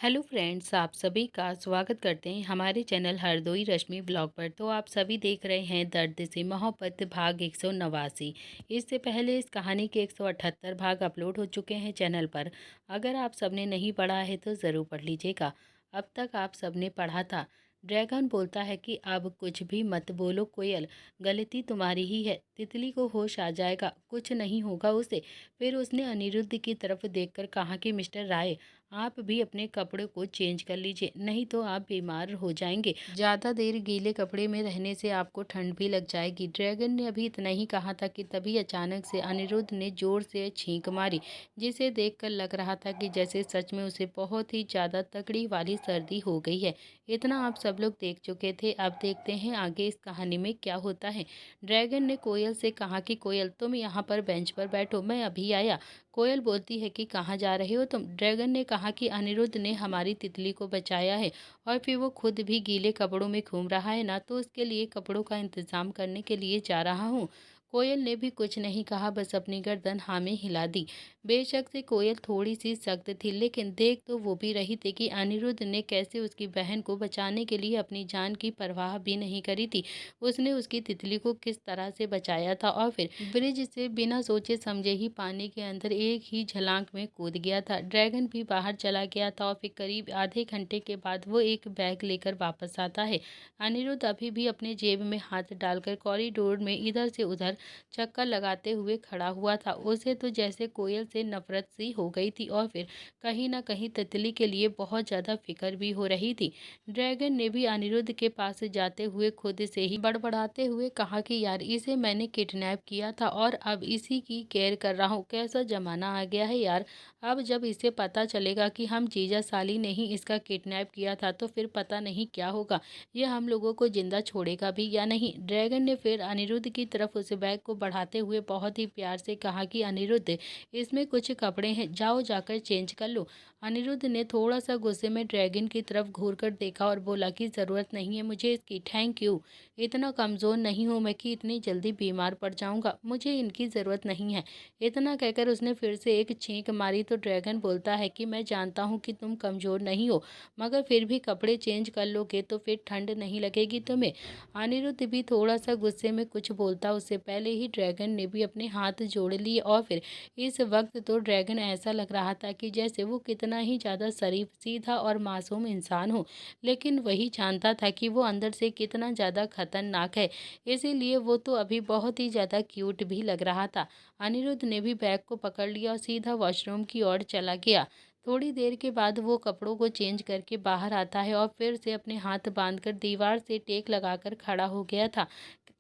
Hello friends, आप सभी का स्वागत करते हैं हमारे चैनल हरदोई रश्मि ब्लॉग पर। तो आप सभी देख रहे हैं दर्द से मोहब्बत भाग 189। इससे पहले इस कहानी के 178 भाग अपलोड हो चुके हैं चैनल पर। अगर आप सबने नहीं पढ़ा है तो ज़रूर पढ़ लीजिएगा। अब तक आप सबने पढ़ा था। ड्रैगन बोलता है कि अब कुछ भी मत बोलो कोयल, गलती तुम्हारी ही है। तितली को होश आ जाएगा, कुछ नहीं होगा उसे। फिर उसने अनिरुद्ध की तरफ देखकर कहा कि मिस्टर राय, आप भी अपने कपड़े को चेंज कर लीजिए, नहीं तो आप बीमार हो जाएंगे। ज़्यादा देर गीले कपड़े में रहने से आपको ठंड भी लग जाएगी। ड्रैगन ने अभी इतना ही कहा था कि तभी अचानक से अनिरुद्ध ने जोर से छींक मारी, जिसे देखकर लग रहा था कि जैसे सच में उसे बहुत ही ज़्यादा तगड़ी वाली सर्दी हो गई है। इतना आप सब लोग देख चुके थे। अब देखते हैं आगे इस कहानी में क्या होता है। ड्रैगन ने कोयल से कहा कि कोयल, तुम यहाँ पर बेंच पर बैठो, मैं अभी आया। कोयल बोलती है कि कहाँ जा रहे हो तुम। ड्रैगन ने कहा कि अनिरुद्ध ने हमारी तितली को बचाया है और फिर वो खुद भी गीले कपड़ों में घूम रहा है ना, तो उसके लिए कपड़ों का इंतजाम करने के लिए जा रहा हूँ। कोयल ने भी कुछ नहीं कहा, बस अपनी गर्दन हाँ में हिला दी। बेशक से कोयल थोड़ी सी सख्त थी, लेकिन देख तो वो भी रही थी कि अनिरुद्ध ने कैसे उसकी बहन को बचाने के लिए अपनी जान की परवाह भी नहीं करी थी। उसने उसकी तितली को किस तरह से बचाया था और फिर ब्रिज से बिना सोचे समझे ही पानी के अंदर एक ही छलांग में कूद गया था। ड्रैगन भी बाहर चला गया था और फिर करीब आधे घंटे के बाद वो एक बैग लेकर वापस आता है। अनिरुद्ध अभी भी अपने जेब में हाथ डालकर कॉरिडोर में इधर से उधर चक्कर लगाते हुए खड़ा हुआ था। उसे तो जैसे कोयल से नफरत सी हो गई थी और फिर कहीं ना कहीं तितली के लिए बहुत ज़्यादा फिक्र भी हो रही थी। ड्रैगन ने भी अनिरुद्ध के पास जाते हुए खुद से ही बड़बड़ाते हुए कहा कि यार, इसे मैंने किडनैप किया था और अब इसी की केयर कर रहा हूँ। कैसा जमाना आ गया है यार। अब जब इसे पता चलेगा कि हम जीजा साली ने ही इसका किडनैप किया था तो फिर पता नहीं क्या होगा। ये हम लोगों को जिंदा छोड़ेगा भी या नहीं। ड्रैगन ने फिर अनिरुद्ध की तरफ उस बैग को बढ़ाते हुए बहुत ही प्यार से कहा कि अनिरुद्ध, इसमें कुछ कपड़े हैं, जाओ जाकर चेंज कर लो। अनिरुद्ध ने थोड़ा सा गुस्से में ड्रैगन की तरफ घूर कर देखा और बोला कि ज़रूरत नहीं है मुझे इसकी, थैंक यू। इतना कमज़ोर नहीं हूँ मैं कि इतनी जल्दी बीमार पड़ जाऊँगा, मुझे इनकी ज़रूरत नहीं है। इतना कहकर उसने फिर से एक छींक मारी तो ड्रैगन बोलता है कि मैं जानता हूँ कि तुम कमज़ोर नहीं हो, मगर फिर भी कपड़े चेंज कर लोगे तो फिर ठंड नहीं लगेगी तुम्हें। अनिरुद्ध भी थोड़ा सा गुस्से में कुछ बोलता उससे पहले ही ड्रैगन ने भी अपने हाथ जोड़ लिए और फिर इस वक्त तो ड्रैगन ऐसा लग रहा था कि जैसे वो कितना ही ज़्यादा शरीफ, सीधा और मासूम इंसान हो, लेकिन वही जानता था कि वो अंदर से कितना ज़्यादा खतरनाक है। इसीलिए वो तो अभी बहुत ही ज़्यादा क्यूट भी लग रहा था। अनिरुद्ध ने भी बैग को पकड़ लिया और सीधा वॉशरूम की ओर चला गया। थोड़ी देर के बाद वो कपड़ों को चेंज करके बाहर आता है और फिर से अपने हाथ बांधकर दीवार से टेक लगाकर खड़ा हो गया था।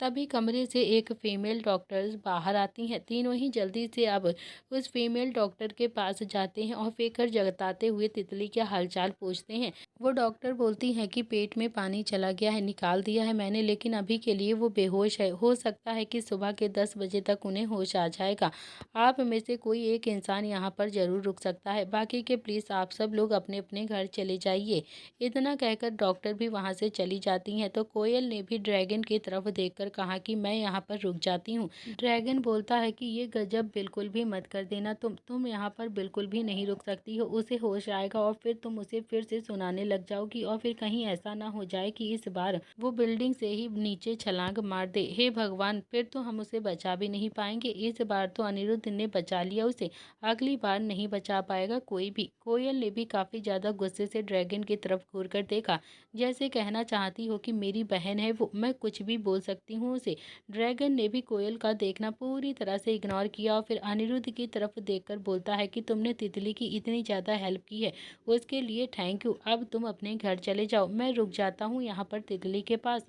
तभी कमरे से एक फीमेल डॉक्टर बाहर आती हैं। तीनों ही जल्दी से अब उस फीमेल डॉक्टर के पास जाते हैं और फिकर जताते हुए तितली का हालचाल पूछते हैं। वो डॉक्टर बोलती हैं कि पेट में पानी चला गया है, निकाल दिया है मैंने, लेकिन अभी के लिए वो बेहोश है। हो सकता है कि सुबह के 10 बजे तक उन्हें होश आ जाएगा। आप में से कोई एक इंसान यहाँ पर जरूर रुक सकता है, बाकी के प्लीज़ आप सब लोग अपने अपने घर चले जाइए। इतना कहकर डॉक्टर भी वहाँ से चली जाती हैं। तो कोयल ने भी ड्रैगन की तरफ देखकर कहा कि मैं यहाँ पर रुक जाती हूँ। ड्रैगन बोलता है कि ये गजब बिल्कुल भी मत कर देना, तुम यहाँ पर बिल्कुल भी नहीं रुक सकती हो। उसे होश आएगा और फिर तुम उसे फिर से सुनाने लग जाओगी और फिर कहीं ऐसा ना हो जाए कि इस बार वो बिल्डिंग से ही नीचे छलांग मार दे। हे भगवान, फिर तो हम उसे बचा भी नहीं पाएंगे। इस बार तो अनिरुद्ध ने बचा लिया उसे, अगली बार नहीं बचा पाएगा कोई भी। कोयल ने भी काफी ज्यादा गुस्से से ड्रैगन की तरफ घूर कर देखा, जैसे कहना चाहती हो कि मेरी बहन है वो, मैं कुछ भी बोल सकती हूँ उसे। ड्रैगन ने भी कोयल का देखना पूरी तरह से इग्नोर किया और फिर अनिरुद्ध की तरफ देखकर बोलता है कि तुमने तितली की इतनी ज़्यादा हेल्प की है, उसके लिए थैंक यू। अब तुम अपने घर चले जाओ, मैं रुक जाता हूँ यहाँ पर तितली के पास।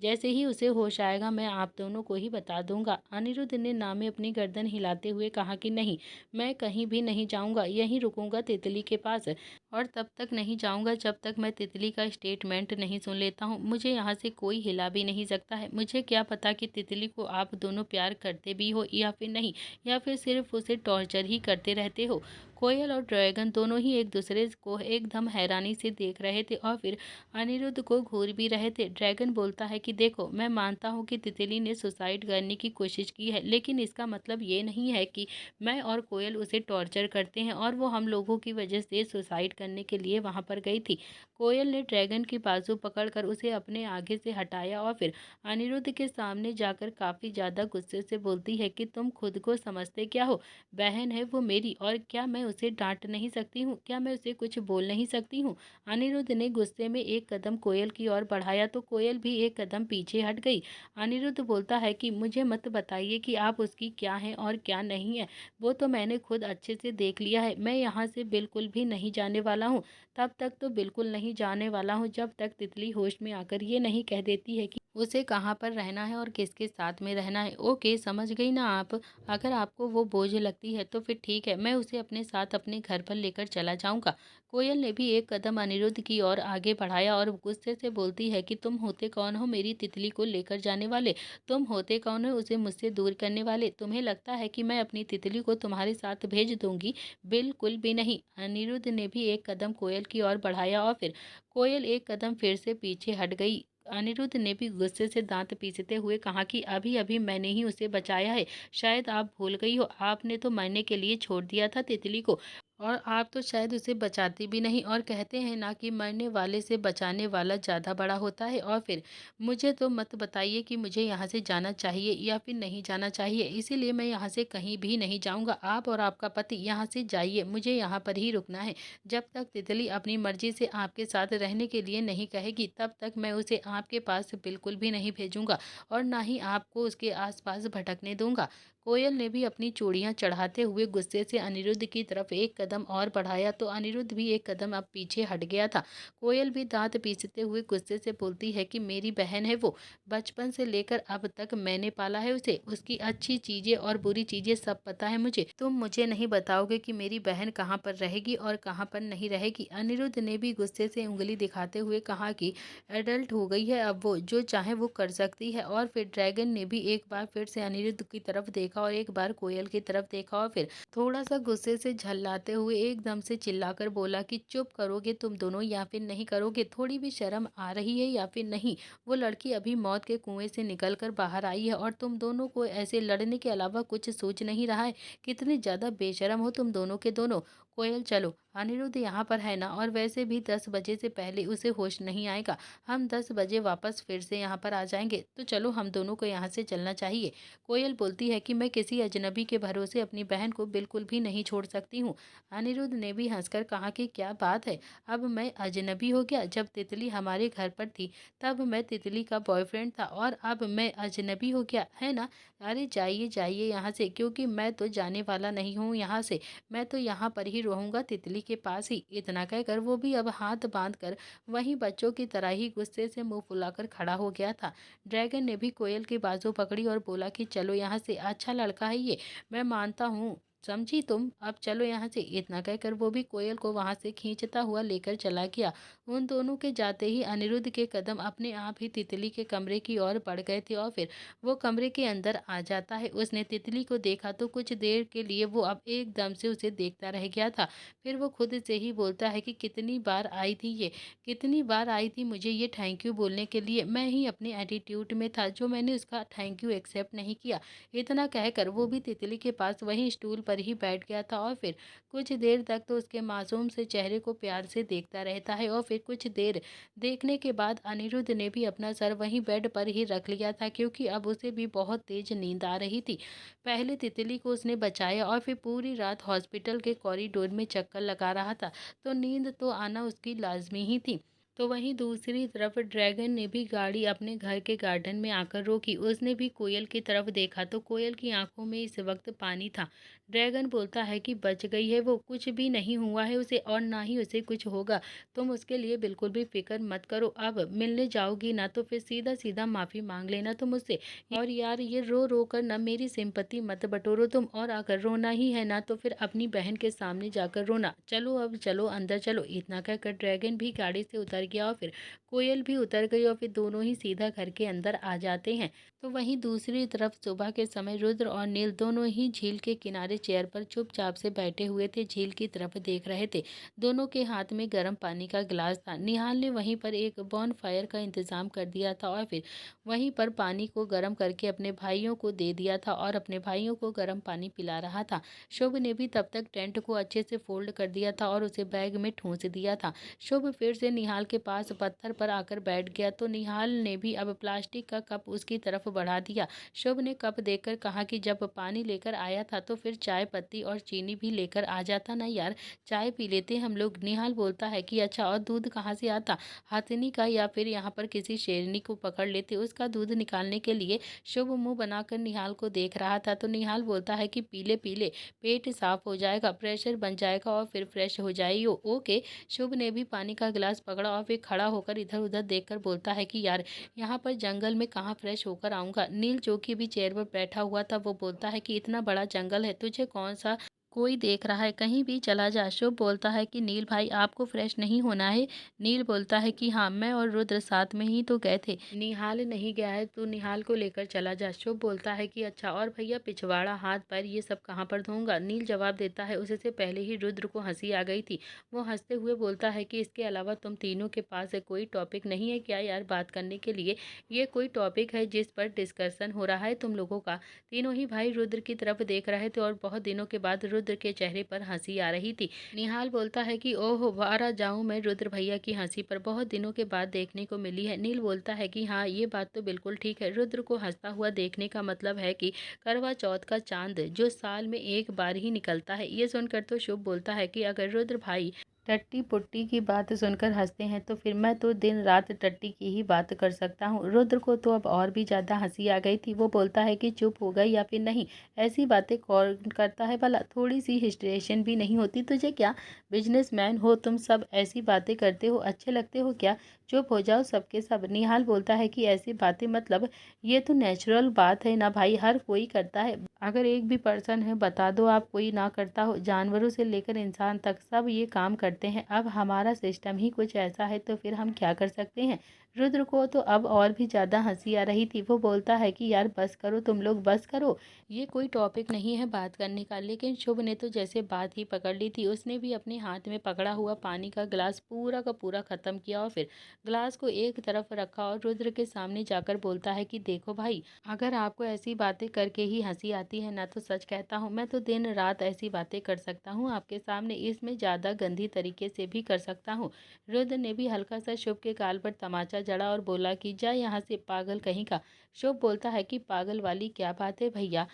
जैसे ही उसे होश आएगा मैं आप दोनों को ही बता दूंगा। अनिरुद्ध ने ना में अपनी गर्दन हिलाते हुए कहा कि नहीं, मैं कहीं भी नहीं जाऊँगा, यहीं रुकूंगा तितली के पास, और तब तक नहीं जाऊंगा जब तक मैं तितली का स्टेटमेंट नहीं सुन लेता हूँ। मुझे यहाँ से कोई हिला भी नहीं सकता है। मुझे क्या पता कि तितली को आप दोनों प्यार करते भी हो या फिर नहीं, या फिर सिर्फ उसे टॉर्चर ही करते रहते हो। कोयल और ड्रैगन दोनों ही एक दूसरे को एकदम हैरानी से देख रहे थे और फिर अनिरुद्ध को घूर भी रहे थे। ड्रैगन बोलता है कि देखो, मैं मानता हूँ कि तितली ने सुसाइड करने की कोशिश की है, लेकिन इसका मतलब ये नहीं है कि मैं और कोयल उसे टॉर्चर करते हैं और वो हम लोगों की वजह से सुसाइड करने के लिए वहां पर गई थी। कोयल ने ड्रैगन की बाजू पकड़कर उसे अपने आगे से हटाया और फिर अनिरुद्ध के सामने जाकर काफी ज्यादा गुस्से से बोलती है कि तुम खुद को समझते क्या हो? बहन है वो मेरी, और क्या मैं उसे डांट नहीं सकती हूँ? क्या मैं उसे कुछ बोल नहीं सकती हूँ? अनिरुद्ध ने गुस्से में एक कदम कोयल की ओर बढ़ाया तो कोयल भी एक कदम पीछे हट गई। अनिरुद्ध बोलता है कि मुझे मत बताइए कि आप उसकी क्या हैं और क्या नहीं है। वो तो मैंने खुद अच्छे से देख लिया है। मैं यहाँ से बिल्कुल भी नहीं जाने वाला हूँ। तब तक तो बिल्कुल नहीं जाने वाला हूँ जब तक तितली होश में आकर ये नहीं कह देती है कि उसे कहाँ पर रहना है और किसके साथ में रहना है। ओके, समझ गई ना आप? अगर आपको वो बोझ लगती है तो फिर ठीक है, मैं उसे अपने साथ अपने घर पर लेकर चला जाऊंगा। कोयल ने भी एक कदम अनिरुद्ध की ओर आगे बढ़ाया और गुस्से से बोलती है कि तुम होते कौन हो मेरी तितली को लेकर जाने वाले? तुम होते कौन हो उसे मुझसे दूर करने वाले? तुम्हें लगता है कि मैं अपनी तितली को तुम्हारे साथ भेज दूंगी? बिल्कुल भी नहीं। अनिरुद्ध ने भी एक कदम कोयल की ओर बढ़ाया और फिर कोयल एक कदम फिर से पीछे हट गई। अनिरुद्ध ने भी गुस्से से दांत पीसते हुए कहा कि अभी अभी मैंने ही उसे बचाया है। शायद आप भूल गई हो, आपने तो मरने के लिए छोड़ दिया था तितली को, और आप तो शायद उसे बचाती भी नहीं। और कहते हैं ना कि मरने वाले से बचाने वाला ज़्यादा बड़ा होता है। और फिर मुझे तो मत बताइए कि मुझे यहाँ से जाना चाहिए या फिर नहीं जाना चाहिए, इसीलिए मैं यहाँ से कहीं भी नहीं जाऊँगा। आप और आपका पति यहाँ से जाइए, मुझे यहाँ पर ही रुकना है। जब तक तितली अपनी मर्जी से आपके साथ रहने के लिए नहीं कहेगी तब तक मैं उसे आपके पास बिल्कुल भी नहीं भेजूंगा, और ना ही आपको उसके आसपास भटकने दूंगा। कोयल ने भी अपनी चूड़ियां चढ़ाते हुए गुस्से से अनिरुद्ध की तरफ एक कदम और बढ़ाया तो अनिरुद्ध भी एक कदम अब पीछे हट गया था। कोयल भी दांत पीसते हुए गुस्से से बोलती है कि मेरी बहन है वो, बचपन से लेकर अब तक मैंने पाला है उसे, उसकी अच्छी चीजें और बुरी चीजें सब पता है मुझे। तुम मुझे नहीं बताओगे कि मेरी बहन कहाँ पर रहेगी और कहाँ पर नहीं रहेगी? अनिरुद्ध ने भी गुस्से से उंगली दिखाते हुए कहा कि एडल्ट हो गई है अब, वो जो चाहे वो कर सकती है। और फिर ड्रैगन ने भी एक बार फिर से अनिरुद्ध की तरफ देखा और एक बार कोयल की तरफ देखा और फिर थोड़ा सा गुस्से से झल्लाते हुए एकदम से चिल्लाकर बोला कि चुप करोगे तुम दोनों या फिर नहीं करोगे? थोड़ी भी शर्म आ रही है या फिर नहीं? वो लड़की अभी मौत के कुएं से निकल कर बाहर आई है और तुम दोनों को ऐसे लड़ने के अलावा कुछ सोच नहीं रहा है। कितने ज्यादा बेशरम हो तुम दोनों के दोनों। कोयल चलो, अनिरुद्ध यहाँ पर है ना, और वैसे भी 10 बजे से पहले उसे होश नहीं आएगा। हम 10 बजे वापस फिर से यहाँ पर आ जाएंगे, तो चलो हम दोनों को यहाँ से चलना चाहिए। कोयल बोलती है कि मैं किसी अजनबी के भरोसे अपनी बहन को बिल्कुल भी नहीं छोड़ सकती हूँ। अनिरुद्ध ने भी हंसकर कहा कि क्या बात है, अब मैं अजनबी हो गया? जब तितली हमारे घर पर थी तब मैं तितली का बॉयफ्रेंड था और अब मैं अजनबी हो गया है ना? अरे जाइए जाइए यहाँ से, क्योंकि मैं तो जाने वाला नहीं हूँ यहाँ से। मैं तो यहाँ पर ही रहूंगा तितली के पास ही। इतना कहकर वो भी अब हाथ बांध कर वहीं बच्चों की तरह ही गुस्से से मुंह फुलाकर खड़ा हो गया था। ड्रैगन ने भी कोयल की बाजू पकड़ी और बोला कि चलो यहाँ से, अच्छा लड़का है ये, मैं मानता हूँ, समझी तुम, अब चलो यहाँ से। इतना कहकर वो भी कोयल को वहां से खींचता हुआ लेकर चला गया। उन दोनों के जाते ही अनिरुद्ध के कदम अपने आप ही तितली के कमरे की ओर बढ़ गए थे और फिर वो कमरे के अंदर आ जाता है। उसने तितली को देखा तो कुछ देर के लिए वो अब एकदम से उसे देखता रह गया था। फिर वो खुद से ही बोलता है कि कितनी बार आई थी ये, कितनी बार आई थी मुझे ये थैंक यू बोलने के लिए। मैं ही अपने एटीट्यूड में था जो मैंने उसका थैंक यू एक्सेप्ट नहीं किया। इतना कहकर वो भी तितली के पास वहीं स्टूल पर ही बैठ गया था और फिर कुछ देर तक तो उसके मासूम से चेहरे को प्यार से देखता रहता है। और फिर कुछ देर देखने के बाद अनिरुद्ध ने भी अपना सर वहीं बेड पर ही रख लिया था, क्योंकि अब उसे भी बहुत तेज नींद आ रही थी। पहले तितली को उसने बचाया और फिर पूरी रात हॉस्पिटल के कॉरिडोर में चक्कर लगा रहा था, तो नींद तो आना उसकी लाजमी ही थी। तो वहीं दूसरी तरफ ड्रैगन ने भी गाड़ी अपने घर के गार्डन में आकर रोकी। उसने भी कोयल की तरफ देखा तो कोयल की आंखों में इस वक्त पानी था। ड्रैगन बोलता है कि बच गई है वो, कुछ भी नहीं हुआ है उसे और ना ही उसे कुछ होगा। तुम उसके लिए बिल्कुल भी फिक्र मत करो। अब मिलने जाओगी ना तो फिर सीधा सीधा माफी मांग लेना तुम मुझसे। और यार ये रो रो कर ना मेरी सिंपैथी मत बटोरो तुम, और अगर रोना ही है ना तो फिर अपनी बहन के सामने जाकर रोना। चलो अब चलो अंदर चलो। इतना कहकर ड्रैगन भी गाड़ी से उतर गया और फिर कोयल भी उतर गई और फिर दोनों ही सीधा घर के अंदर आ जाते हैं। तो वहीं दूसरी तरफ सुबह के समय रुद्र और नील दोनों ही झील के किनारे चेयर पर चुपचाप से बैठे हुए थे, झील की तरफ देख रहे थे। दोनों के हाथ में गर्म पानी का गिलास था। निहाल ने वहीं पर एक बॉन फायर का इंतजाम कर दिया था और फिर वहीं पर पानी को गर्म करके अपने भाइयों को दे दिया था और अपने भाइयों को गर्म पानी पिला रहा था। शुभ ने भी तब तक टेंट को अच्छे से फोल्ड कर दिया था और उसे बैग में ठूंस दिया था। शुभ फिर से निहाल के पास पत्थर पर आकर बैठ गया तो निहाल ने भी अब प्लास्टिक का कप उसकी तरफ बढ़ा दिया। शुभ ने कप देखकर कहा कि जब पानी लेकर आया था तो फिर चाय पत्ती और चीनी भी लेकर आ जाता ना यार, चाय पी लेते हम लोग। निहाल बोलता है कि अच्छा, और दूध कहाँ से आता? हथिनी का या फिर यहाँ पर किसी शेरनी को पकड़ लेते, उसका दूध निकालने के लिए। शुभ मुंह बनाकर निहाल को देख रहा था तो निहाल बोलता है कि पीले पीले, पेट साफ हो जाएगा, प्रेशर बन जाएगा और फिर फ्रेश हो जाइयो। ओके। शुभ ने भी पानी का गिलास पकड़ा और फिर खड़ा होकर इधर उधर देखकर बोलता है कि यार, यहाँ पर जंगल में कहाँ फ्रेश होकर आऊँगा। नील जो कि भी चेयर पर बैठा हुआ था वो बोलता है कि इतना बड़ा जंगल है, तुझे कौन सा कोई देख रहा है, कहीं भी चला जा। शुभ बोलता है कि नील भाई, आपको फ्रेश नहीं होना है? नील बोलता है कि हाँ, मैं और रुद्र साथ में ही तो गए थे, निहाल नहीं गया है, तू निहाल को लेकर चला जा। शुभ बोलता है कि अच्छा, और भैया पिछवाड़ा हाथ पैर ये सब कहाँ पर धोऊंगा? नील जवाब देता है। उससे पहले ही रुद्र को हंसी आ गई थी। वो हंसते हुए बोलता है कि इसके अलावा तुम तीनों के पास कोई टॉपिक नहीं है क्या यार बात करने के लिए? ये कोई टॉपिक है जिस पर डिस्कशन हो रहा है तुम लोगों का? तीनों ही भाई रुद्र की तरफ देख रहे थे और बहुत दिनों के बाद रुद्र के चेहरे पर हंसी आ रही थी। निहाल बोलता है कि ओह, वारा जाऊं मैं रुद्र भैया की हंसी पर, बहुत दिनों के बाद देखने को मिली है। नील बोलता है कि हाँ, ये बात तो बिल्कुल ठीक है, रुद्र को हंसता हुआ देखने का मतलब है कि करवा चौथ का चांद जो साल में एक बार ही निकलता है। ये सुनकर तो शुभ बोलता है कि अगर रुद्र भाई टट्टी पुट्टी की बात सुनकर हंसते हैं तो फिर मैं तो दिन रात टट्टी की ही बात कर सकता हूँ। रुद्र को तो अब और भी ज़्यादा हंसी आ गई थी। वो बोलता है कि चुप हो गई या फिर नहीं, ऐसी बातें कौन करता है भला? थोड़ी सी हिस्ट्रेशन भी नहीं होती तुझे क्या? बिजनेसमैन हो तुम, सब ऐसी बातें करते हो, अच्छे लगते हो क्या? चुप हो जाओ सबके सब। निहाल बोलता है कि ऐसी बातें मतलब, ये तो नेचुरल बात है ना भाई, हर कोई करता है। अगर एक भी पर्सन है बता दो आप कोई ना करता हो? जानवरों से लेकर इंसान तक सब ये काम करते हैं। अब हमारा सिस्टम ही कुछ ऐसा है तो फिर हम क्या कर सकते हैं? रुद्र को तो अब और भी ज़्यादा हंसी आ रही थी। वो बोलता है कि यार बस करो तुम लोग, बस करो, ये कोई टॉपिक नहीं है बात करने का। लेकिन शुभ ने तो जैसे बात ही पकड़ ली थी, उसने भी अपने हाथ में पकड़ा हुआ पानी का गिलास पूरा का पूरा ख़त्म किया और फिर ग्लास को एक तरफ रखा और रुद्र के सामने जाकर बोलता है कि देखो भाई, अगर आपको ऐसी बातें करके ही हंसी आती है ना, तो सच कहता हूँ मैं तो दिन रात ऐसी बातें कर सकता हूँ आपके सामने, इसमें ज़्यादा गंदी तरीके से भी कर सकता हूँ। रुद्र ने भी हल्का सा शुभ के गाल पर तमाचा जड़ा और बोला कि जा यहाँ से पागल कहीं का। शुभ बोलता है कि पागल वाली क्या बात है भैया,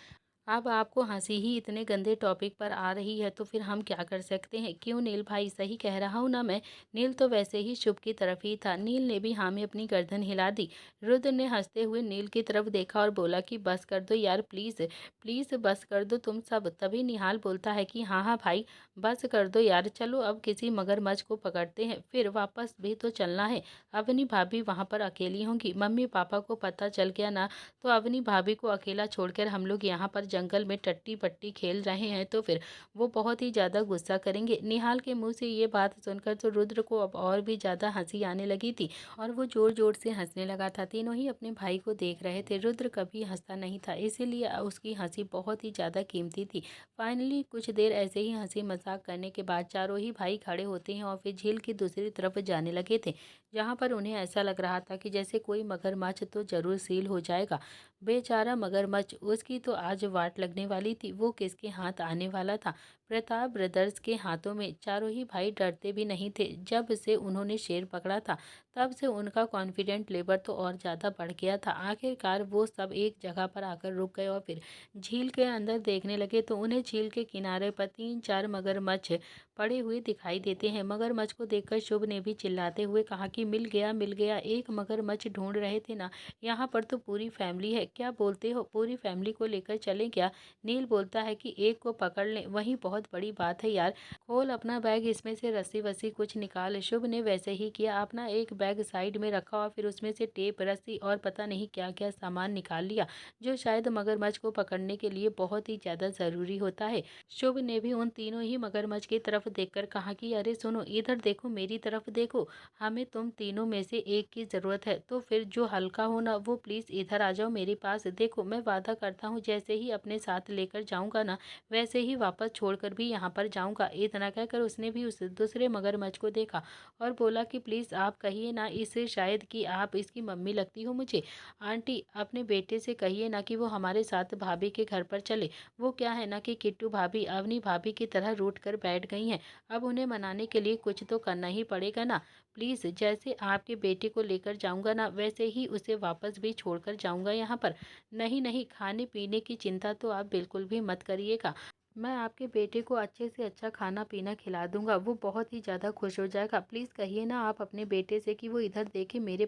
अब आपको हंसी ही इतने गंदे टॉपिक पर आ रही है तो फिर हम क्या कर सकते हैं? क्यों नील भाई, सही कह रहा हूँ ना मैं? नील तो वैसे ही शुभ की तरफ ही था। नील ने भी हाँ में अपनी गर्दन हिला दी। रुद्र ने हंसते हुए नील की तरफ देखा और बोला कि बस कर दो यार, प्लीज़ प्लीज़ बस कर दो तुम सब। तभी निहाल बोलता है कि हाँ हाँ भाई, बस कर दो यार, चलो अब किसी मगरमच्छ को पकड़ते हैं, फिर वापस भी तो चलना है। अवनी भाभी वहाँ पर अकेली होंगी, मम्मी पापा को पता चल गया ना तो अवनी भाभी को अकेला छोड़कर हम लोग यहाँ पर जंगल में टट्टी पट्टी खेल रहे हैं तो फिर वो बहुत ही ज़्यादा गुस्सा करेंगे। निहाल के मुंह से ये बात सुनकर तो रुद्र को अब और भी ज़्यादा हंसी आने लगी थी और वो ज़ोर ज़ोर से हंसने लगा था। तीनों ही अपने भाई को देख रहे थे। रुद्र कभी हंसता नहीं था, इसीलिए उसकी हंसी बहुत ही ज़्यादा कीमती थी। फाइनली कुछ देर ऐसे ही हंसी मजाक करने के बाद चारों ही भाई खड़े होते हैं और फिर झील की दूसरी तरफ जाने लगे थे, जहाँ पर उन्हें ऐसा लग रहा था कि जैसे कोई मगरमच्छ तो जरूर सील हो जाएगा। बेचारा मगरमच्छ, उसकी तो आज वाट लगने वाली थी। वो किसके हाथ आने वाला था? प्रताप ब्रदर्स के हाथों में। चारों ही भाई डरते भी नहीं थे। जब से उन्होंने शेर पकड़ा था तब से उनका कॉन्फिडेंट लेवल तो और ज़्यादा बढ़ गया था। आखिरकार वो सब एक जगह पर आकर रुक गए और फिर झील के अंदर देखने लगे तो उन्हें झील के किनारे पर 3-4 मगरमच्छ पड़े हुए दिखाई देते हैं। मगरमच्छ को देखकर शुभ ने भी चिल्लाते हुए कहा कि मिल गया मिल गया, एक मगरमच्छ ढूंढ रहे थे ना, यहाँ पर तो पूरी फैमिली है, क्या बोलते हो, पूरी फैमिली को लेकर चलें क्या? नील बोलता है कि एक को पकड़ लें, वहीं बहुत बहुत बड़ी बात है यार, खोल अपना बैग, इसमें से रस्सी वस्सी कुछ निकाल। शुभ ने वैसे ही किया, अपना एक बैग साइड में रखा और फिर उसमें से टेप, रस्सी और पता नहीं क्या क्या सामान निकाल लिया, जो शायद मगरमच्छ को पकड़ने के लिए बहुत ही ज़्यादा ज़रूरी होता है। शुभ ने भी उन तीनों ही मगरमच्छ की तरफ देखकर कहा कि अरे सुनो, इधर देखो, मेरी तरफ देखो, हमें तुम तीनों में से एक की ज़रूरत है, तो फिर जो हल्का हो ना वो प्लीज़ इधर आ जाओ मेरे पास। देखो, मैं वादा करता हूँ जैसे ही अपने साथ लेकर जाऊँगा ना, वैसे ही वापस छोड़कर भी यहाँ पर जाऊँगा। इतना कहकर उसने भी उस दूसरे मगरमच्छ को देखा और बोला कि प्लीज़ आप कहिए ना इसे, शायद कि आप इसकी मम्मी लगती हो मुझे। आंटी, अपने बेटे से कहिए ना कि वो हमारे साथ भाभी के घर पर चले। वो क्या है ना कि किट्टू भाभी अवनी भाभी की तरह रूठ कर बैठ गई हैं। अब उन्हें मनाने के लिए कुछ तो करना ही पड़ेगा ना। प्लीज़, जैसे आपके बेटे को लेकर जाऊंगा ना, वैसे ही उसे वापस भी छोड़कर जाऊंगा यहाँ पर। नहीं नहीं, खाने पीने की चिंता तो आप बिल्कुल भी मत करिएगा। मैं आपके बेटे को अच्छे से अच्छा खाना पीना खिला दूंगा, वो बहुत ही ज़्यादा खुश हो जाएगा। प्लीज़ कहिए ना आप अपने बेटे से कि वो इधर देखे, मेरे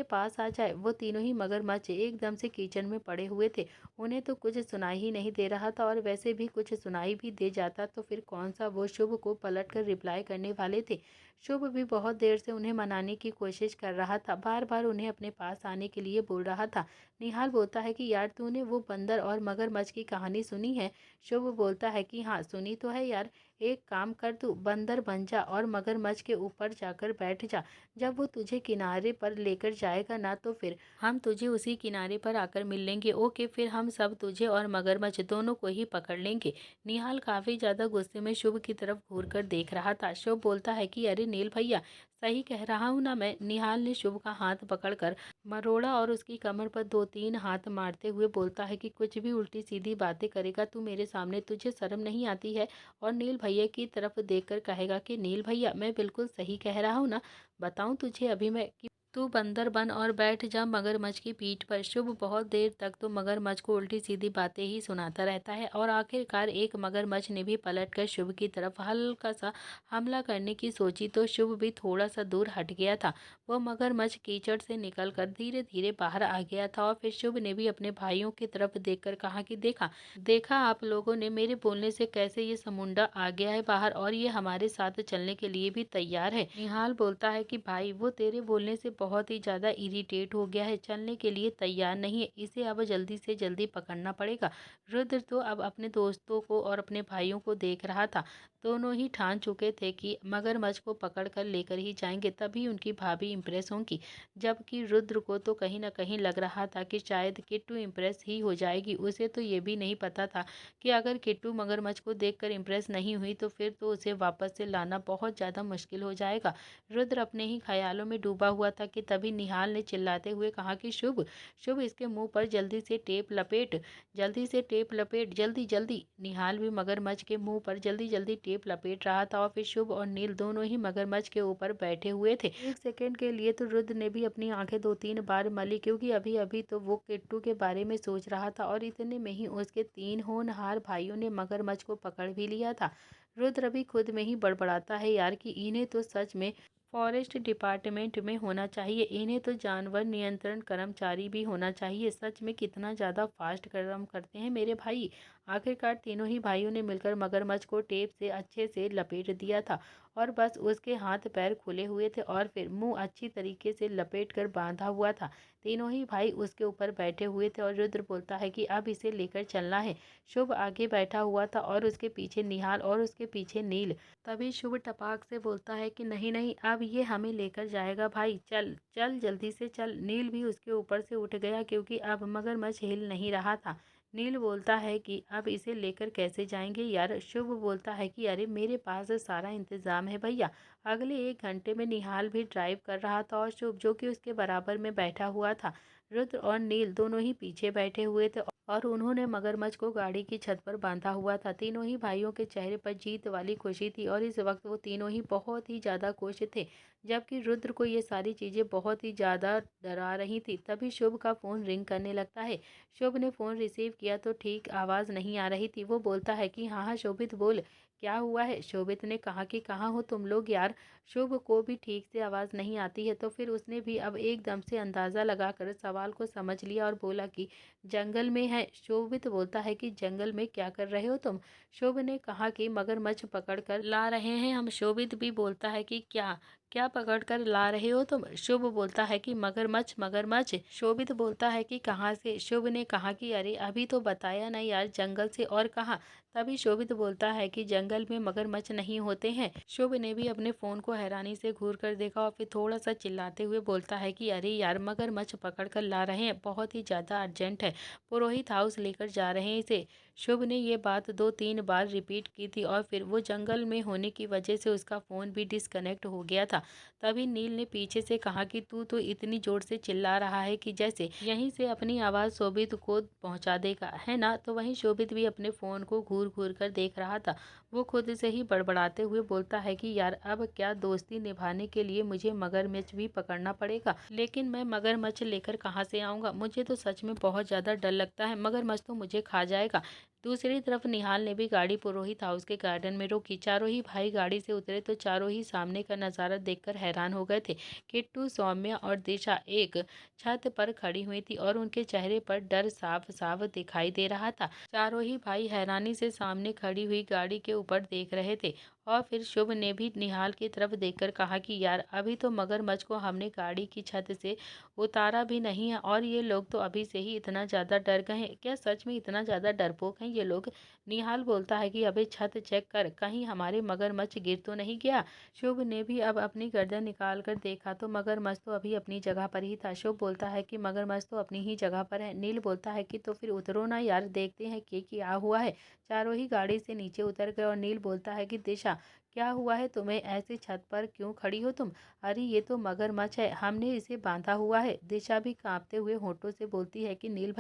पास आ जाए। वो तीनों ही मगरमच्छ एकदम से किचन में पड़े हुए थे। उन्हें तो कुछ सुनाई ही नहीं दे रहा था, और वैसे भी कुछ सुनाई भी दे जाता तो फिर कौन सा वो शुभ को पलट कर रिप्लाई करने वाले थे। शुभ भी बहुत देर से उन्हें मनाने की कोशिश कर रहा था, बार बार उन्हें अपने पास आने के लिए बोल रहा था। निहाल बोलता है कि यार, तूने वो बंदर और मगरमच्छ की कहानी सुनी है? शुभ बोलता है कि हाँ, सुनी तो है यार। एक काम कर, तू बंदर बन जा और मगरमच्छ के ऊपर जाकर बैठ जा। जब वो तुझे किनारे पर लेकर जाएगा ना, तो फिर हम तुझे उसी किनारे पर आकर मिल लेंगे। ओके, फिर हम सब तुझे और मगरमच्छ दोनों को ही पकड़ लेंगे। निहाल काफी ज्यादा गुस्से में शुभ की तरफ घूर कर देख रहा था। शुभ बोलता है कि अरे नील भैया, सही कह रहा हूँ ना मैं। निहाल ने शुभ का हाथ पकड़कर मरोड़ा और उसकी कमर पर दो तीन हाथ मारते हुए बोलता है कि कुछ भी उल्टी सीधी बातें करेगा तू मेरे सामने, तुझे शर्म नहीं आती है? और नील भैया की तरफ देखकर कहेगा कि नील भैया, मैं बिल्कुल सही कह रहा हूँ ना? बताऊँ तुझे अभी मैं कि तू बंदर बन और बैठ जा मगरमच्छ की पीठ पर। शुभ बहुत देर तक तो मगरमच्छ को उल्टी सीधी बातें ही सुनाता रहता है, और आखिरकार एक मगरमच्छ ने भी पलटकर शुभ की तरफ हल्का सा हमला करने की सोची, तो शुभ भी थोड़ा सा दूर हट गया था। वह मगरमच्छ कीचड़ से निकलकर धीरे धीरे बाहर आ गया था, और फिर शुभ ने भी अपने भाइयों की तरफ देखकर कहा कि देखा देखा आप लोगों ने, मेरे बोलने से कैसे ये समुंडा आ गया है बाहर, और ये हमारे साथ चलने के लिए भी तैयार है। निहाल बोलता है कि भाई, वो तेरे बोलने से बहुत ही ज्यादा इरिटेट हो गया है, चलने के लिए तैयार नहीं है, इसे अब जल्दी से जल्दी पकड़ना पड़ेगा। रुद्र तो अब अपने दोस्तों को और अपने भाइयों को देख रहा था। दोनों ही ठान चुके थे कि मगरमच्छ को पकड़ कर लेकर ही जाएंगे, तभी उनकी भाभी इम्प्रेस होंगी। जबकि रुद्र को तो कहीं ना कहीं लग रहा था कि शायद किट्टू इम्प्रेस ही हो जाएगी। उसे तो ये भी नहीं पता था कि अगर किट्टू मगरमच्छ को देखकर इम्प्रेस नहीं हुई तो फिर तो उसे वापस से लाना बहुत ज़्यादा मुश्किल हो जाएगा। रुद्र अपने ही ख्यालों में डूबा हुआ था कि तभी निहाल ने चिल्लाते हुए कहा कि शुभ, शुभ, इसके मुंह पर जल्दी से टेप लपेट, जल्दी से टेप लपेट, जल्दी जल्दी। निहाल भी मगरमच्छ के मुंह पर जल्दी जल्दी टेप लपेट रहा था, और फिर शुभ और नील दोनों ही मगरमच्छ के ऊपर बैठे हुए थे। एक सेकंड के लिए तो रुद्र ने भी अपनी आंखें दो तीन बार मली, क्योंकि अभी अभी तो वो किट्टू के बारे में सोच रहा था, और इतने में ही उसके तीन होनहार भाइयों ने मगरमच्छ को पकड़ भी लिया था। रुद्र अभी खुद में ही बड़बड़ाता है यार कि इन्हें तो सच में फॉरेस्ट डिपार्टमेंट में होना चाहिए, इन्हें तो जानवर नियंत्रण कर्मचारी भी होना चाहिए। सच में कितना ज़्यादा फास्ट काम करते हैं मेरे भाई। आखिरकार तीनों ही भाइयों ने मिलकर मगरमच्छ को टेप से अच्छे से लपेट दिया था, और बस उसके हाथ पैर खुले हुए थे और फिर मुंह अच्छी तरीके से लपेट कर बांधा हुआ था। तीनों ही भाई उसके ऊपर बैठे हुए थे, और रुद्र बोलता है कि अब इसे लेकर चलना है। शुभ आगे बैठा हुआ था और उसके पीछे निहाल और उसके पीछे नील। तभी शुभ टपाक से बोलता है कि नहीं नहीं, अब ये हमें लेकर जाएगा भाई, चल चल जल्दी से चल। नील भी उसके ऊपर से उठ गया, क्योंकि अब मगरमच्छ हिल नहीं रहा था। नील बोलता है कि अब इसे लेकर कैसे जाएंगे यार? शुभ बोलता है कि अरे मेरे पास सारा इंतजाम है भैया। अगले 1 घंटे में निहाल भी ड्राइव कर रहा था, और शुभ जो कि उसके बराबर में बैठा हुआ था। रुद्र और नील दोनों ही पीछे बैठे हुए थे, और उन्होंने मगरमच्छ को गाड़ी की छत पर बांधा हुआ था। तीनों ही भाइयों के चेहरे पर जीत वाली खुशी थी, और इस वक्त वो तीनों ही बहुत ही ज़्यादा खुश थे, जबकि रुद्र को ये सारी चीज़ें बहुत ही ज़्यादा डरा रही थी। तभी शुभ का फ़ोन रिंग करने लगता है। शुभ ने फ़ोन रिसीव किया तो ठीक आवाज़ नहीं आ रही थी। वो बोलता है कि हाँ हाँ शोभित बोल, क्या हुआ है? शोभित ने कहा कि कहाँ हो तुम लोग यार? शुभ को भी ठीक से आवाज़ नहीं आती है, तो फिर उसने भी अब एकदम से अंदाज़ा लगाकर सवाल को समझ लिया और बोला कि जंगल में है। शोभित बोलता है कि जंगल में क्या कर रहे हो तुम? शुभ ने कहा कि मगरमच्छ पकड़ कर ला रहे हैं हम। शोभित भी बोलता है कि क्या क्या पकड़ कर ला रहे हो तुम? शुभ बोलता है कि मगरमच्छ मगरमच्छ। शोभित बोलता है कि कहाँ से? शुभ ने कहा कि अरे अभी तो बताया नहीं यार, जंगल से और कहाँ। तभी शोभित बोलता है कि जंगल में मगरमच्छ नहीं होते हैं। शुभ ने भी अपने फ़ोन को हैरानी से घूर कर देखा और फिर थोड़ा सा चिल्लाते हुए बोलता है कि अरे यार, मगरमच्छ पकड़ कर ला रहे हैं, बहुत ही ज़्यादा अर्जेंट है, पुरोहित हाउस लेकर जा रहे हैं इसे। शुभ ने ये बात 2-3 बार रिपीट की थी और फिर वो जंगल में होने की वजह से उसका फ़ोन भी डिस्कनेक्ट हो गया था। तभी नील ने पीछे से कहा कि तू तो इतनी ज़ोर से चिल्ला रहा है कि जैसे यहीं से अपनी आवाज़ शोभित को पहुंचा देगा, है ना? तो वहीं शोभित भी अपने फ़ोन को घूर घूर कर देख रहा था। वो खुद से ही बड़बड़ाते हुए बोलता है कि यार, अब क्या दोस्ती निभाने के लिए मुझे मगरमच्छ भी पकड़ना पड़ेगा? लेकिन मैं मगरमच्छ लेकर कहाँ से आऊँगा? मुझे तो सच में बहुत ज़्यादा डर लगता है, मगरमच्छ तो मुझे खा जाएगा। दूसरी तरफ निहाल ने भी गाड़ी पुरोहित हाउस के गार्डन में रोकी। चारों ही भाई गाड़ी से उतरे तो चारों ही सामने का नज़ारा देखकर हैरान हो गए थे। किट्टू, सौम्या और दिशा एक छत पर खड़ी हुई थी और उनके चेहरे पर डर साफ साफ दिखाई दे रहा था। चारों ही भाई हैरानी से सामने खड़ी हुई गाड़ी के ऊपर देख रहे थे और फिर शुभ ने भी निहाल की तरफ देखकर कहा कि यार, अभी तो मगरमच्छ को हमने गाड़ी की छत से उतारा भी नहीं है और ये लोग तो अभी से ही इतना ज़्यादा डर गए हैं। क्या सच में इतना ज़्यादा डरपोक हैं ये लोग? निहाल बोलता है कि अबे छत चेक कर, कहीं हमारे मगरमच्छ गिर तो नहीं गया। शुभ ने भी अब अपनी गर्दन निकाल कर देखा तो मगरमच्छ तो अभी अपनी जगह पर ही था। शुभ बोलता है कि मगरमच्छ तो अपनी ही जगह पर है। नील बोलता है कि तो फिर उतरो ना यार, देखते हैं कि क्या हुआ है। चारों ही गाड़ी से नीचे उतर गए और नील बोलता है कि दिशा, क्या हुआ है तुम्हें? ऐसे छत पर क्यों खड़ी हो तुम? अरे ये तो मगरमच्छ है, हमने इसे बांधा हुआ है। दिशा भी कांपते हुए होठों से बोलती है कि नील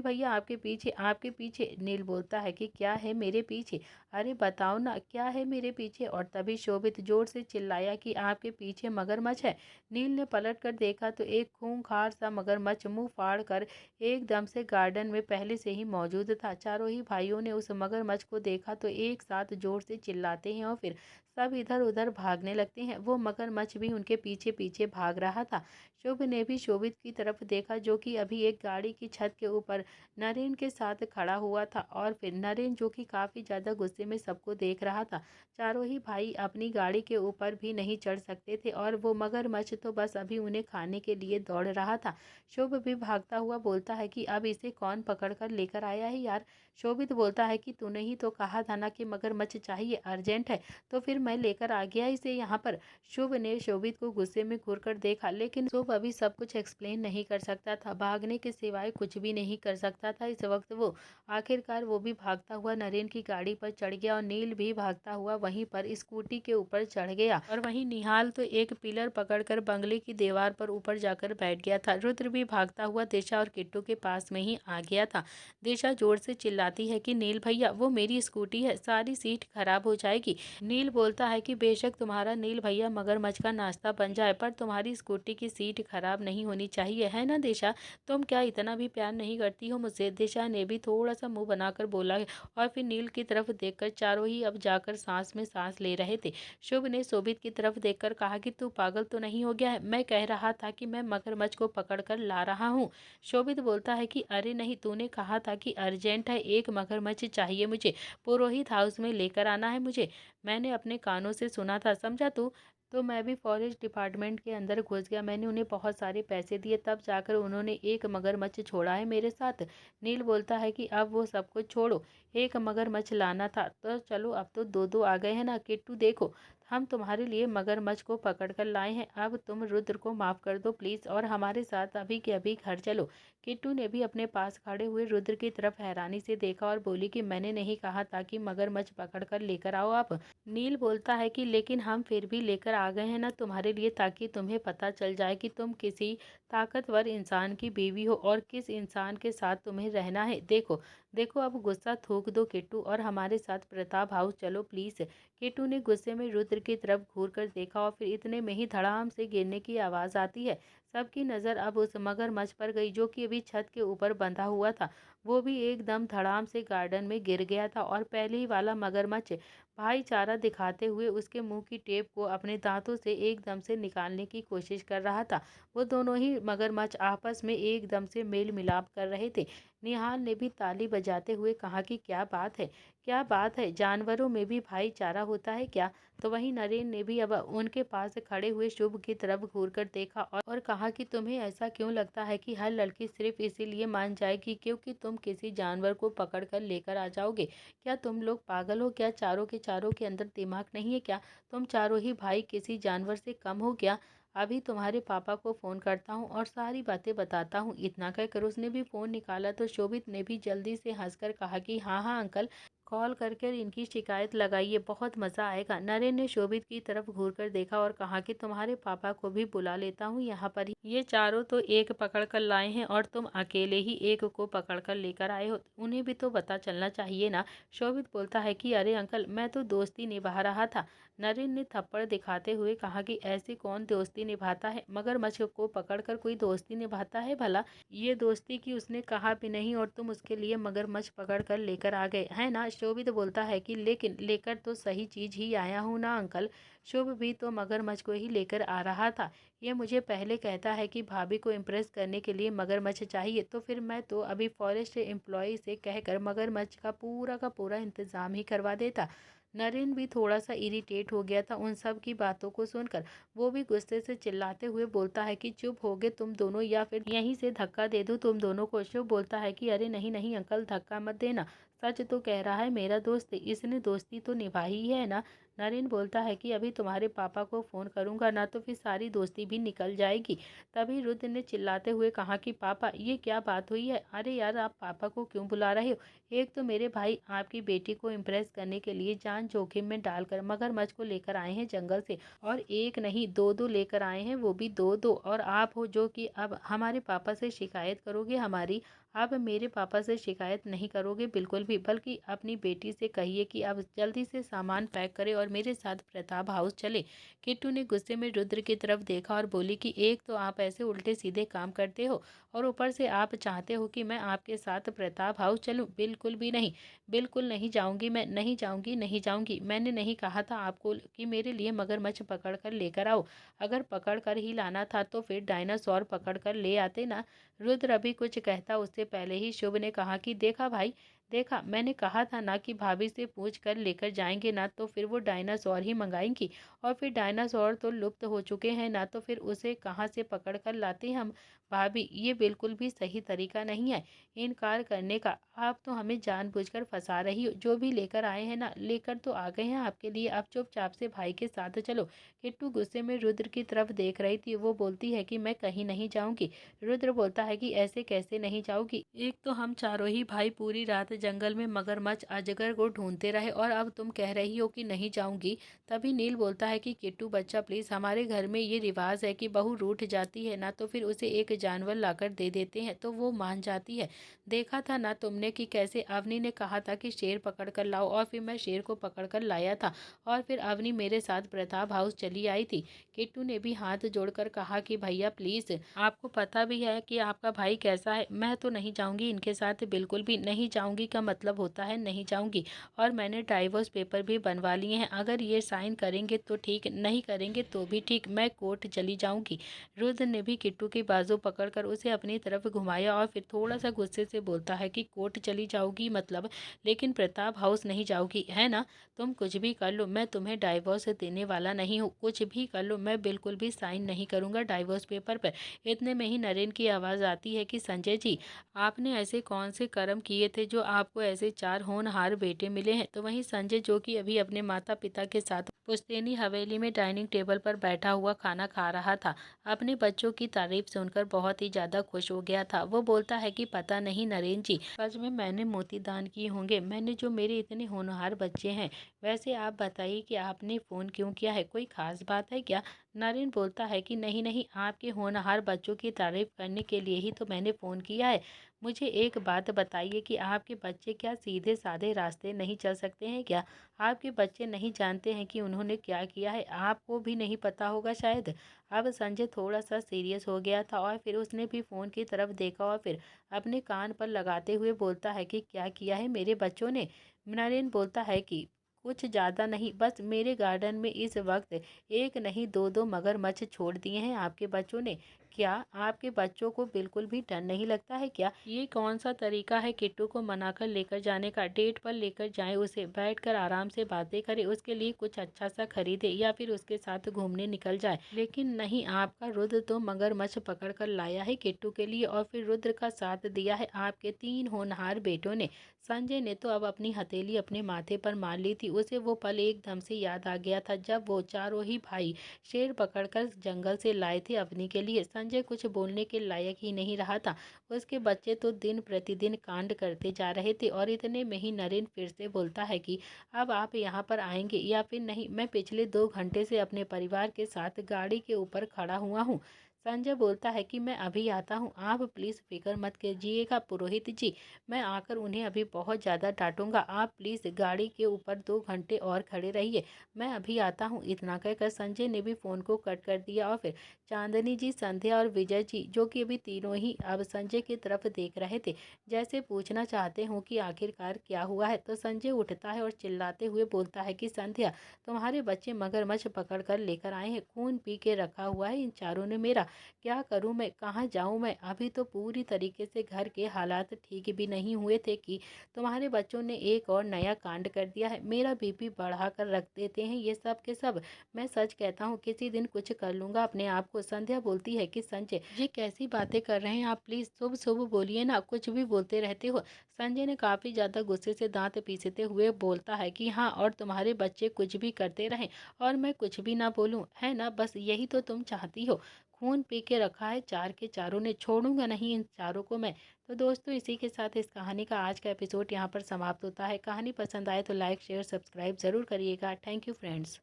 भैया आपके पीछे, आपके पीछे। नील बोलता है कि क्या है मेरे पीछे? अरे बताओ ना, क्या है मेरे पीछे? और तभी शोभित जोर से चिल्लाया कि आपके पीछे मगरमच्छ है। नील ने पलट कर देखा तो एक खूंखार सा मगरमच्छ मुंह फाड़ कर एकदम से गार्डन में पहले से ही मौजूद था। चारों ही भाइयों ने उस मगरमच्छ को देखा तो एक साथ जोर से चिल्लाते हैं और फिर सब इधर उधर भागने लगते हैं। वो मगरमच्छ भी उनके पीछे पीछे भाग रहा था। शुभ ने भी शोभित की तरफ देखा जो कि अभी एक गाड़ी की छत के ऊपर नरेन के साथ खड़ा हुआ था और फिर नरेन जो कि काफी ज्यादा गुस्से में सबको देख रहा था। चारों ही भाई अपनी गाड़ी के ऊपर भी नहीं चढ़ सकते थे और वो मगरमच्छ तो बस अभी उन्हें खाने के लिए दौड़ रहा था। शुभ भी भागता हुआ बोलता है कि अब इसे कौन पकड़ कर लेकर आया है यार? शोभित बोलता है कि तूने ही तो कहा था ना कि मगरमच्छ चाहिए, अर्जेंट है, तो फिर मैं लेकर आ गया इसे यहाँ पर। शुभ ने शोभित को गुस्से में घूरकर देखा, लेकिन शुभ अभी सब कुछ एक्सप्लेन नहीं कर सकता था, भागने के सिवाय कुछ भी नहीं कर सकता था इस वक्त वो। आखिरकार वो भी भागता हुआ नरेन की गाड़ी पर चढ़ गया और नील भी भागता हुआ वहीं पर स्कूटी के ऊपर चढ़ गया और वहीं निहाल तो एक पिलर पकड़कर बंगले की दीवार पर ऊपर जाकर बैठ गया था। रुद्र भी भागता हुआ दिशा और किट्टू के पास में ही आ गया था। दिशा जोर से चिल्लाती है कि नील भैया, वो मेरी स्कूटी है, सारी सीट खराब हो जाएगी। नील बोलता है कि बेशक तुम्हारा नील भैया मगरमच्छ का नाश्ता बन जाए, पर तुम्हारी स्कूटी की सीट खराब नहीं होनी चाहिए, है ना दिशा? तुम क्या इतना भी प्यार नहीं करती हो मुझसे? दिशा ने भी थोड़ा सा मुंह बनाकर बोला है और फिर नील की तरफ देखकर चारों ही अब जाकर सांस में सांस ले रहे थे। शुभ ने शोभित की तरफ देखकर कहा कि तू पागल तो नहीं हो गया है? मैं कह रहा था कि मैं मगरमच्छ को पकड़ कर ला रहा हूँ। शोभित बोलता है कि अरे नहीं, तूने कहा था कि अर्जेंट है, एक मगरमच्छ चाहिए मुझे, पुरोहित हाउस में लेकर आना है मुझे। मैंने अपने कानों से सुना था, समझा तू? तो मैं भी फॉरेस्ट डिपार्टमेंट के अंदर घुस गया, मैंने उन्हें बहुत सारे पैसे दिए, तब जाकर उन्होंने एक मगरमच्छ छोड़ा है मेरे साथ। नील बोलता है कि अब वो सब कुछ छोड़ो, एक मगरमच्छ लाना था तो चलो, अब तो दो दो आ गए हैं ना। किट्टू देखो, हम तुम्हारे लिए मगरमच्छ को पकड़ कर लाए हैं, अब तुम रुद्र को माफ़ कर दो प्लीज़ और हमारे साथ अभी के अभी घर चलो। किट्टू ने भी अपने पास खड़े हुए रुद्र की तरफ हैरानी से देखा और बोली कि मैंने नहीं कहा था कि मगरमच्छ पकड़ कर लेकर आओ आप। नील बोलता है कि लेकिन हम फिर भी लेकर आ गए हैं ना तुम्हारे लिए, ताकि तुम्हें पता चल जाए कि तुम किसी ताकतवर इंसान की बीवी हो और किस इंसान के साथ तुम्हें रहना है। देखो देखो, अब गुस्सा थूक दो किट्टू और हमारे साथ प्रताप हाउस चलो प्लीज़। किट्टू ने गुस्से में रुद्र की तरफ घूर कर देखा और फिर इतने में ही धड़ाम से गिरने की आवाज़ आती है। सबकी नज़र अब उस मगरमच्छ पर गई जो कि अभी छत के ऊपर बंधा हुआ था। वो भी एकदम धड़ाम से गार्डन में गिर गया था और पहले ही वाला मगरमच्छ भाईचारा दिखाते हुए उसके मुंह की टेप को अपने दांतों से एकदम से निकालने की कोशिश कर रहा था। वो दोनों ही मगरमच्छ आपस में एकदम से मेल मिलाप कर रहे थे। निहाल ने भी ताली बजाते हुए कहा कि क्या बात है, क्या बात है, जानवरों में भी भाईचारा होता है क्या? तो वहीं नरेन ने भी अब उनके पास खड़े हुए शुभ की तरफ घूरकर देखा और कहा कि तुम्हें ऐसा क्यों लगता है कि हर लड़की सिर्फ इसीलिए मान जाएगी क्योंकि तुम किसी जानवर को पकड़ कर लेकर आ जाओगे? क्या तुम लोग पागल हो क्या? चारों के चारों के अंदर दिमाग नहीं है क्या? तुम चारों ही भाई किसी जानवर से कम हो क्या? अभी तुम्हारे पापा को फ़ोन करता हूँ और सारी बातें बताता हूँ। इतना कहकर उसने भी फ़ोन निकाला तो शोभित ने भी जल्दी से हंसकर कहा कि हाँ हाँ अंकल, कॉल करके इनकी शिकायत लगाइए, बहुत मज़ा आएगा। नरेन ने शोभित की तरफ घूरकर देखा और कहा कि तुम्हारे पापा को भी बुला लेता हूँ यहाँ पर ही। ये चारों तो एक पकड़ कर लाए हैं और तुम अकेले ही एक को पकड़ कर लेकर आए हो, उन्हें भी तो पता चलना चाहिए ना। शोभित बोलता है कि अरे अंकल, मैं तो दोस्ती निभा रहा था। नरेन ने थप्पड़ दिखाते हुए कहा कि ऐसी कौन दोस्ती निभाता है? मगरमच्छ को पकड़कर कोई दोस्ती निभाता है भला? ये दोस्ती की उसने कहा भी नहीं और तुम उसके लिए मगरमच्छ पकड़ कर लेकर आ गए है ना। शोभित बोलता है कि लेकिन लेकर तो सही चीज ही आया हूँ ना अंकल। शुभ भी तो मगरमच्छ को ही लेकर आ रहा था। ये मुझे पहले कहता है कि भाभी को इम्प्रेस करने के लिए मगरमच्छ चाहिए, तो फिर मैं तो अभी फॉरेस्ट एम्प्लॉय से कहकर मगरमच्छ का पूरा इंतजाम ही करवा देता। नरेन भी थोड़ा सा इरिटेट हो गया था उन सब की बातों को सुनकर। वो भी गुस्से से चिल्लाते हुए बोलता है कि चुप होगे तुम दोनों या फिर यहीं से धक्का दे दूं तुम दोनों को। शिव बोलता है कि अरे नहीं नहीं अंकल, धक्का मत देना, सच तो कह रहा है मेरा दोस्त, इसने दोस्ती तो निभाई है ना। नरेन बोलता है कि अभी तुम्हारे पापा को फ़ोन करूंगा ना तो फिर सारी दोस्ती भी निकल जाएगी। तभी रुद्र ने चिल्लाते हुए कहा कि पापा ये क्या बात हुई है? अरे यार, आप पापा को क्यों बुला रहे हो? एक तो मेरे भाई आपकी बेटी को इम्प्रेस करने के लिए जान जोखिम में डालकर मगरमच्छ को लेकर आए हैं जंगल से, और एक नहीं दो दो लेकर आए हैं, वो भी दो दो। और आप हो जो कि अब हमारे पापा से शिकायत करोगे हमारी। आप मेरे पापा से शिकायत नहीं करोगे बिल्कुल भी, बल्कि अपनी बेटी से कहिए कि अब जल्दी से सामान पैक करे और मेरे साथ प्रताप हाउस चले। किट्टू ने गुस्से में रुद्र की तरफ देखा और बोली कि एक तो आप ऐसे उल्टे सीधे काम करते हो और ऊपर से आप चाहते हो कि मैं आपके साथ प्रताप हाउस चलूं? बिल्कुल भी नहीं, बिल्कुल नहीं जाऊंगी, मैं नहीं जाऊंगी, नहीं जाऊंगी। मैंने नहीं कहा था आपको कि मेरे लिए मगरमच्छ पकड़ कर लेकर आओ? अगर पकड़ कर ही लाना था तो फिर डायनासोर पकड़ कर ले आते ना। रुद्र अभी कुछ कहता उससे पहले ही शुभ ने कहा कि देखा भाई, देखा, मैंने कहा था ना कि भाभी से पूछ कर लेकर जाएंगे ना तो फिर वो डायनासोर ही मंगाएंगी, और फिर डायनासोर तो लुप्त हो चुके हैं ना, तो फिर उसे कहाँ से पकड़ कर लाते हम? भाभी, ये बिल्कुल भी सही तरीका नहीं है इनकार करने का। आप तो हमें जानबूझकर फंसा रही हो। जो भी लेकर आए हैं ना, लेकर तो आ गए हैं आपके लिए, अब चुपचाप से भाई के साथ चलो। किट्टू गुस्से में रुद्र की तरफ देख रही थी। वो बोलती है कि मैं कहीं नहीं जाऊंगी। रुद्र बोलता है कि ऐसे कैसे नहीं जाओगी? एक तो हम चारों ही भाई पूरी रात जंगल में मगरमच्छ अजगर को ढूंढते रहे और अब तुम कह रही हो कि नहीं जाऊंगी। तभी नील बोलता है कि किट्टू बच्चा प्लीज, हमारे घर में ये रिवाज है कि बहू रूठ जाती है ना तो फिर उसे एक जानवर लाकर दे देते हैं तो वो मान जाती है। देखा था ना तुमने कि कैसे अवनी ने कहा था कि शेर पकड़ कर लाओ, और फिर मैं शेर को पकड़ कर लाया था और फिर अवनी मेरे साथ प्रताप हाउस चली आई थी। किट्टू ने भी हाथ जोड़कर कहा कि भैया प्लीज, आपको पता भी है कि आपका भाई कैसा है। मैं तो नहीं जाऊंगी इनके साथ, बिल्कुल भी नहीं जाऊंगी का मतलब होता है नहीं जाऊंगी। और मैंने डाइवोर्स पेपर भी बनवा लिए हैं, अगर ये साइन करेंगे तो ठीक, नहीं करेंगे तो भी ठीक, मैं कोर्ट चली जाऊंगी। रुद्र ने भी किट्टू की बाजू पकड़कर उसे अपनी तरफ घुमाया और फिर थोड़ा सा गुस्से से बोलता है कि कोर्ट चली जाऊगी मतलब, लेकिन प्रताप हाउस नहीं जाओगी है ना? तुम कुछ भी कर लो, मैं तुम्हें डाइवोर्स देने वाला नहीं हूँ। कुछ भी कर लो, मैं बिल्कुल भी साइन नहीं करूँगा डाइवोर्स पेपर पर। इतने में ही नरेन की आवाज़ आती है कि संजय जी, आपने ऐसे कौन से कर्म किए थे जो आपको ऐसे 4 होनहार बेटे मिले हैं? तो वहीं संजय, जो कि अभी अपने माता पिता के साथ पुश्तैनी हवेली में डाइनिंग टेबल पर बैठा हुआ खाना खा रहा था, अपने बच्चों की तारीफ सुनकर बहुत ही ज़्यादा खुश हो गया था। वो बोलता है कि पता नहीं नरेन जी, सच में मैंने मोती दान किए होंगे, मैंने जो मेरे इतने होनहार बच्चे हैं। वैसे आप बताइए कि आपने फ़ोन क्यों किया है? कोई ख़ास बात है क्या? नरेन बोलता है कि नहीं नहीं, आपके होनहार बच्चों की तारीफ करने के लिए ही तो मैंने फ़ोन किया है। मुझे एक बात बताइए कि आपके बच्चे क्या सीधे साधे रास्ते नहीं चल सकते हैं क्या? आपके बच्चे नहीं जानते हैं कि उन्होंने क्या किया है? आपको भी नहीं पता होगा शायद। अब संजय थोड़ा सा सीरियस हो गया था और फिर उसने भी फ़ोन की तरफ देखा और फिर अपने कान पर लगाते हुए बोलता है कि क्या किया है मेरे बच्चों ने? नरेन बोलता है कि कुछ ज़्यादा नहीं, बस मेरे गार्डन में इस वक्त एक नहीं दो दो मगरमच्छ छोड़ दिए हैं आपके बच्चों ने। क्या आपके बच्चों को बिल्कुल भी डर नहीं लगता है क्या? ये कौन सा तरीका है किट्टू को मनाकर लेकर जाने का? डेट पर लेकर जाएं उसे, बैठकर आराम से बातें करें, उसके लिए कुछ अच्छा सा खरीदे या फिर उसके साथ घूमने निकल जाए। लेकिन नहीं, आपका रुद्र तो मगरमच्छ पकड़ कर लाया है किट्टू के लिए और फिर रुद्र का साथ दिया है आपके 3 होनहार बेटों ने। संजय ने तो अब अपनी हथेली अपने माथे पर मार ली थी। उसे वो पल एकदम से याद आ गया था जब वो चारों ही भाई शेर पकड़कर जंगल से लाए थे अपनी के लिए। संजय कुछ बोलने के लायक ही नहीं रहा था। उसके बच्चे तो दिन प्रतिदिन कांड करते जा रहे थे और इतने में ही नरेन फिर से बोलता है कि अब आप यहाँ पर आएंगे या फिर नहीं? मैं पिछले 2 घंटे से अपने परिवार के साथ गाड़ी के ऊपर खड़ा हुआ हूँ। संजय बोलता है कि मैं अभी आता हूँ, आप प्लीज़ फिक्र मत कीजिएगा पुरोहित जी। मैं आकर उन्हें अभी बहुत ज़्यादा डांटूंगा। आप प्लीज़ गाड़ी के ऊपर 2 घंटे और खड़े रहिए, मैं अभी आता हूँ। इतना कहकर संजय ने भी फ़ोन को कट कर दिया और फिर चांदनी जी, संध्या और विजय जी, जो कि अभी तीनों ही अब संजय की तरफ देख रहे थे, जैसे पूछना चाहते हों कि आखिरकार क्या हुआ है, तो संजय उठता है और चिल्लाते हुए बोलता है कि संध्या, तुम्हारे बच्चे मगरमच्छ पकड़ कर लेकर आए हैं। खून पी के रखा हुआ है इन चारों ने मेरा। क्या करूं मैं, कहाँ जाऊं मैं? अभी तो पूरी तरीके से घर के हालात ठीक भी नहीं हुए थे कि तुम्हारे बच्चों ने एक और नया कांड कर दिया है। मेरा बीपी बढ़ा कर रख देते हैं ये सब के सब। मैं सच कहता हूँ, किसी दिन कुछ कर लूंगा अपने आप को। संध्या बोलती है कि संजय, ये कैसी बातें कर रहे हैं आप? प्लीज शुभ शुभ बोलिए ना, कुछ भी बोलते रहते हो। संजय ने काफी ज्यादा गुस्से से दांत पीसते हुए बोलता है कि हाँ, और तुम्हारे बच्चे कुछ भी करते रहें और मैं कुछ भी ना बोलूं, है ना? बस यही तो तुम चाहती हो। खून पी के रखा है चार के चारों ने, छोड़ूंगा नहीं इन चारों को मैं। तो दोस्तों, इसी के साथ इस कहानी का आज का एपिसोड यहाँ पर समाप्त होता है। कहानी पसंद आए तो लाइक शेयर सब्सक्राइब ज़रूर करिएगा। Thank you friends.